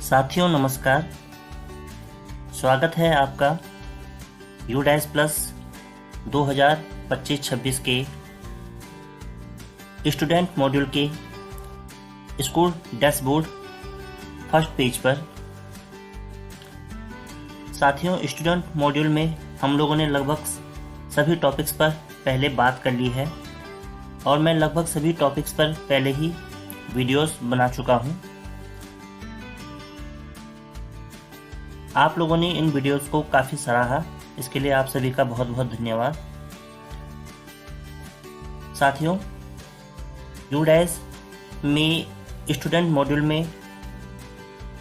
साथियों नमस्कार। स्वागत है आपका यूडाइस प्लस 2025-26 के स्टूडेंट मॉड्यूल के स्कूल डैशबोर्ड फर्स्ट पेज पर। साथियों, स्टूडेंट मॉड्यूल में हम लोगों ने लगभग सभी टॉपिक्स पर पहले बात कर ली है और मैं लगभग सभी टॉपिक्स पर पहले ही वीडियोस बना चुका हूं। आप लोगों ने इन वीडियोस को काफ़ी सराहा, इसके लिए आप सभी का बहुत बहुत धन्यवाद। साथियों, यूडाइस में स्टूडेंट मॉड्यूल में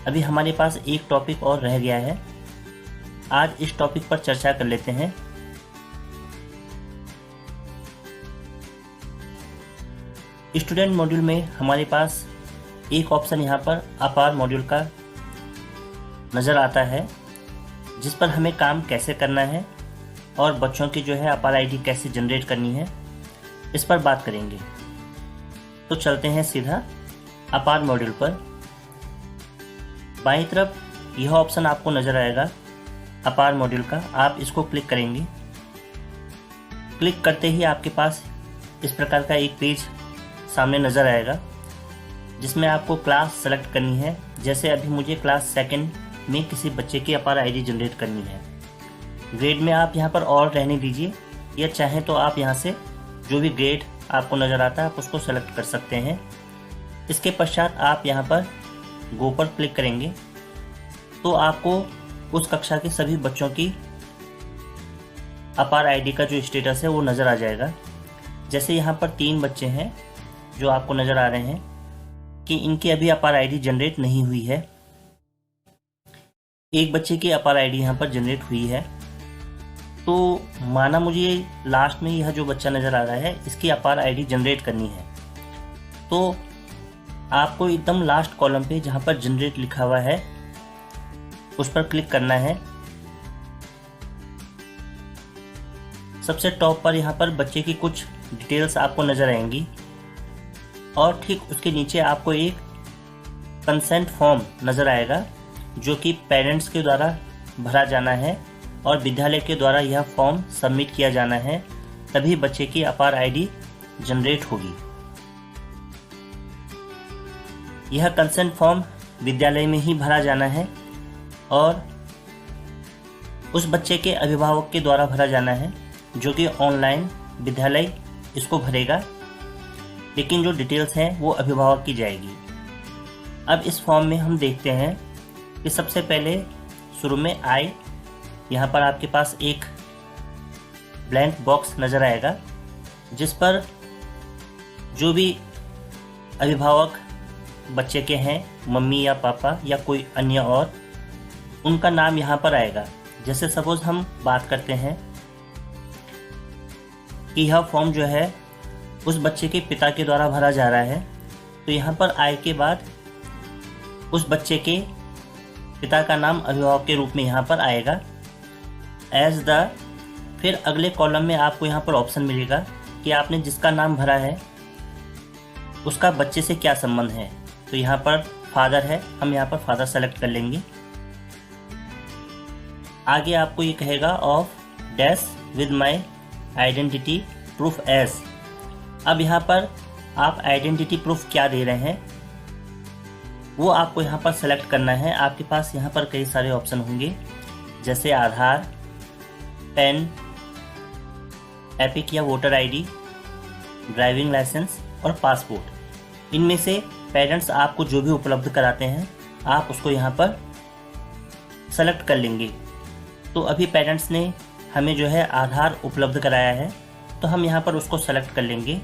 अभी हमारे पास एक टॉपिक और रह गया है। आज इस टॉपिक पर चर्चा कर लेते हैं। स्टूडेंट मॉड्यूल में हमारे पास एक ऑप्शन यहाँ पर अपार मॉड्यूल का नज़र आता है, जिस पर हमें काम कैसे करना है और बच्चों की जो है अपार आईडी कैसे जनरेट करनी है, इस पर बात करेंगे। तो चलते हैं सीधा अपार मॉड्यूल पर। बाईं तरफ यह ऑप्शन आपको नज़र आएगा अपार मॉड्यूल का। आप इसको क्लिक करेंगे। क्लिक करते ही आपके पास इस प्रकार का एक पेज सामने नज़र आएगा, जिसमें आपको क्लास सेलेक्ट करनी है। जैसे अभी मुझे क्लास सेकंड में किसी बच्चे की अपार आईडी जनरेट करनी है। ग्रेड में आप यहाँ पर और रहने दीजिए, या चाहें तो आप यहाँ से जो भी ग्रेड आपको नज़र आता है आप उसको सेलेक्ट कर सकते हैं। इसके पश्चात आप यहाँ पर गो पर क्लिक करेंगे तो आपको उस कक्षा के सभी बच्चों की अपार आईडी का जो स्टेटस है वो नज़र आ जाएगा। जैसे यहाँ पर 3 बच्चे हैं जो आपको नज़र आ रहे हैं कि इनकी अभी अपार आईडी जनरेट नहीं हुई है। एक बच्चे की अपार आईडी यहाँ पर जनरेट हुई है, तो माना मुझे लास्ट में यह जो बच्चा नज़र आ रहा है इसकी अपार आईडी जनरेट करनी है। तो आपको एकदम लास्ट कॉलम पे जहाँ पर जनरेट लिखा हुआ है उस पर क्लिक करना है। सबसे टॉप पर यहाँ पर बच्चे की कुछ डिटेल्स आपको नज़र आएंगी और ठीक उसके नीचे आपको एक कंसेंट फॉर्म नज़र आएगा, जो कि पेरेंट्स के द्वारा भरा जाना है और विद्यालय के द्वारा यह फॉर्म सबमिट किया जाना है, तभी बच्चे की अपार आईडी जनरेट होगी। यह कंसेंट फॉर्म विद्यालय में ही भरा जाना है और उस बच्चे के अभिभावक के द्वारा भरा जाना है, जो कि ऑनलाइन विद्यालय इसको भरेगा, लेकिन जो डिटेल्स हैं वो अभिभावक की जाएगी। अब इस फॉर्म में हम देखते हैं कि सबसे पहले शुरू में आए यहाँ पर आपके पास एक ब्लैंक बॉक्स नज़र आएगा, जिस पर जो भी अभिभावक बच्चे के हैं, मम्मी या पापा या कोई अन्य और, उनका नाम यहाँ पर आएगा। जैसे सपोज हम बात करते हैं कि यह फॉर्म जो है उस बच्चे के पिता के द्वारा भरा जा रहा है, तो यहाँ पर आय के बाद उस बच्चे के पिता का नाम अभिभावक के रूप में यहाँ पर आएगा एज द। फिर अगले कॉलम में आपको यहाँ पर ऑप्शन मिलेगा कि आपने जिसका नाम भरा है उसका बच्चे से क्या संबंध है। तो यहाँ पर फादर है, हम यहाँ पर फादर सेलेक्ट कर लेंगे। आगे आपको ये कहेगा of dash with my identity proof age. अब यहाँ पर आप आइडेंटिटी प्रूफ क्या दे रहे हैं वो आपको यहाँ पर सेलेक्ट करना है। आपके पास यहाँ पर कई सारे ऑप्शन होंगे, जैसे आधार, पैन, एपिक या वोटर आईडी, ड्राइविंग लाइसेंस और पासपोर्ट। इनमें से पेरेंट्स आपको जो भी उपलब्ध कराते हैं आप उसको यहाँ पर सेलेक्ट कर लेंगे। तो अभी पेरेंट्स ने हमें जो है आधार उपलब्ध कराया है, तो हम यहाँ पर उसको सेलेक्ट कर लेंगे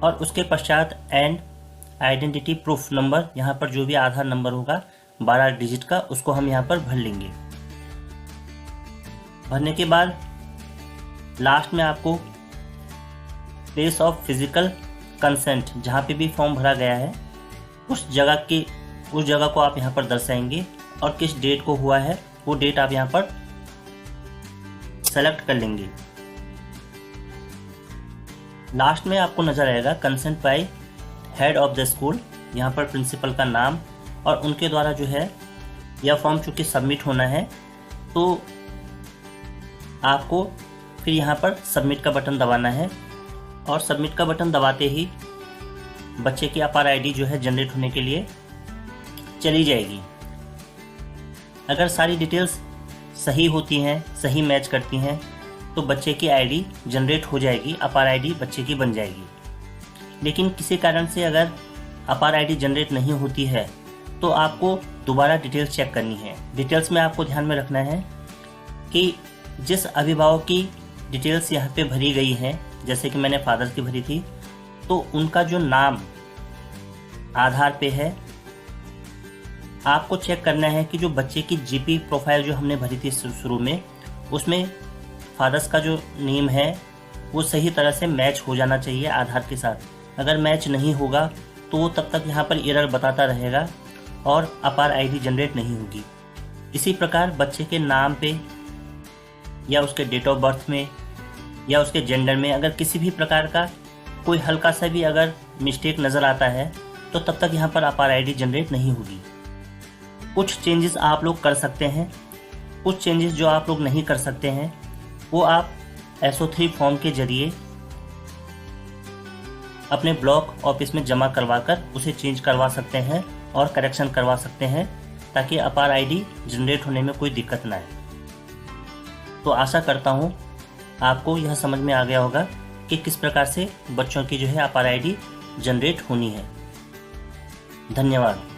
और उसके पश्चात एंड आइडेंटिटी प्रूफ नंबर, यहाँ पर जो भी आधार नंबर होगा 12 डिजिट का, उसको हम यहाँ पर भर लेंगे। भरने के बाद लास्ट में आपको प्लेस ऑफ फिजिकल कंसेंट, जहाँ पे भी फॉर्म भरा गया है उस जगह को आप यहाँ पर दर्शाएंगे और किस डेट को हुआ है वो डेट आप यहाँ पर सेलेक्ट कर लेंगे। लास्ट में आपको नजर आएगा consent bye head of the school, यहाँ पर प्रिंसिपल का नाम और उनके द्वारा जो है यह फॉर्म चूँकि सबमिट होना है तो आपको फिर यहाँ पर सबमिट का बटन दबाना है और सबमिट का बटन दबाते ही बच्चे की अपार आईडी जो है जनरेट होने के लिए चली जाएगी। अगर सारी डिटेल्स सही होती हैं, सही मैच करती हैं, तो बच्चे की आईडी जनरेट हो जाएगी, अपार आईडी बच्चे की बन जाएगी। लेकिन किसी कारण से अगर अपार आईडी जनरेट नहीं होती है तो आपको दोबारा डिटेल्स चेक करनी है। डिटेल्स में आपको ध्यान में रखना है कि जिस अभिभावक की डिटेल्स यहाँ पे भरी गई हैं, जैसे कि मैंने फादर की भरी थी, तो उनका जो नाम आधार पे है, आपको चेक करना है कि जो बच्चे की जीपी प्रोफाइल जो हमने भरी थी शुरू में, उसमें फादर्स का जो नेम है वो सही तरह से मैच हो जाना चाहिए आधार के साथ। अगर मैच नहीं होगा तो वो तब तक यहाँ पर एरर बताता रहेगा और अपार आईडी जनरेट नहीं होगी। इसी प्रकार बच्चे के नाम पे या उसके डेट ऑफ बर्थ में या उसके जेंडर में अगर किसी भी प्रकार का कोई हल्का सा भी अगर मिस्टेक नज़र आता है तो तब तक यहाँ पर अपार आईडी जनरेट नहीं होगी। कुछ चेंजेस आप लोग कर सकते हैं, कुछ चेंजेस जो आप लोग नहीं कर सकते हैं वो आप SO3 फॉर्म के जरिए अपने ब्लॉक ऑफिस में जमा करवाकर उसे चेंज करवा सकते हैं और करेक्शन करवा सकते हैं, ताकि अपार आईडी जनरेट होने में कोई दिक्कत ना आए। तो आशा करता हूँ आपको यह समझ में आ गया होगा कि किस प्रकार से बच्चों की जो है अपार आईडी जनरेट होनी है। धन्यवाद।